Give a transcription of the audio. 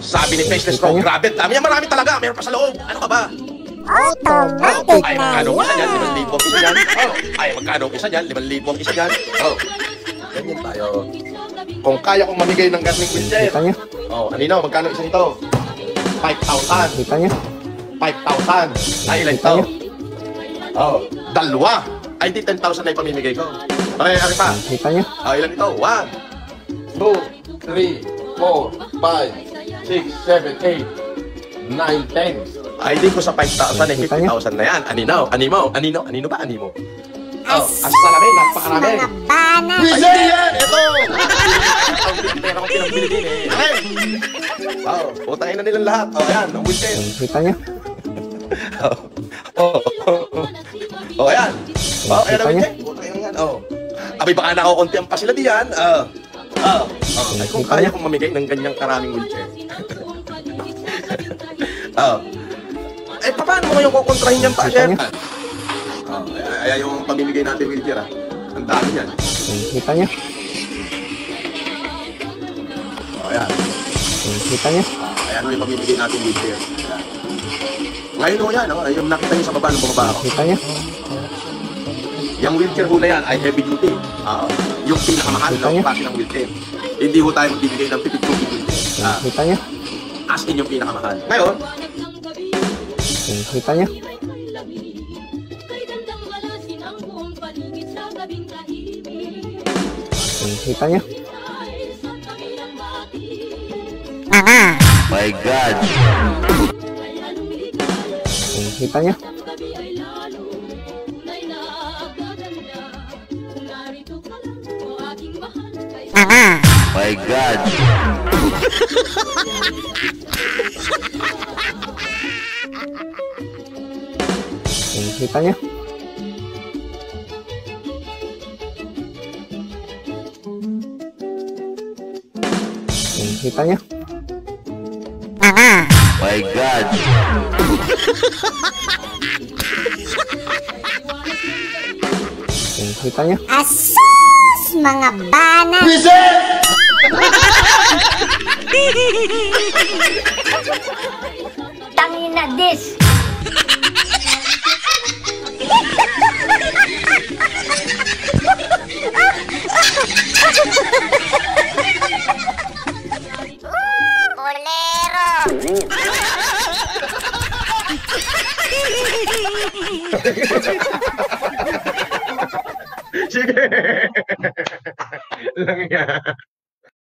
Sabi ni Faceless Rogue, grabe, dami yan, marami talaga, meron pa sa loob. Ano ka ba? Automatic Ay, na magkano isa dyan? yan. 5,000 isa dyan? Oh. Ay, magkano isa dyan? 5,000 isa dyan? Oh. Ganyan tayo. Kung kaya kong mamigay ng gatling wheelchair. Kita nyo? Oh, anino, magkano isa nito? 5,000. Kita nyo? 5,000. Ay, ilan ito? Oh, dalawa. Ay, di 10,000 na ipamimigay ko. Okay, ano pa? Kita nyo? Oh, ilan ito? 1, 2, 3, 4, 5, 6, 7, 8, 9, 10. Ay, di ko sa 5,000 ay 50,000 na yan. Anino? Animo? Anino? Anino ba? Animo? Oh, at salamin, napakarami. Mga bana. Ay, yan! Ito! Ang pera ko pinabili din eh. Okay! Wow, putangin na nilang lahat. Oh, ayan, ang wheelchair. Kita nyo? Oh, ayan. Oh, ayan ang wheelchair. Putangin na yan. Oh. Abay, baka nakakuntian pa sila diyan. Ay, kung kaya kong mamigay ng ganyang karaming wheelchair. Eh, paano mo ngayong kukontrahin yan pa, Chef? Ay, yung pamimigay natin wheelchair, ah. Ang dami yan. Kita nyo? Oh, ayan. Kita nyo? Ayan yung pamimigay natin wheelchair. Ayan. Ngayon ho yan, oh. Yung nakita nyo sa baba ng bumaba ako. Kita nyo? Yung wheelchair ho na yan ay heavy duty. Yung pinakamahal na klase ng wheelchair. Hindi ho tayo magbibigay ng pipig-tubig wheelchair. Kita nyo? As in yung pinakamahal. Ngayon, kita nyo? Kita nyo? My God. Kita nyo? My God. Kita nyo? Kita nyo? My God. Kita nyo? Asus! Mga bana. Tangina this. Bolero. sige. Lang yan.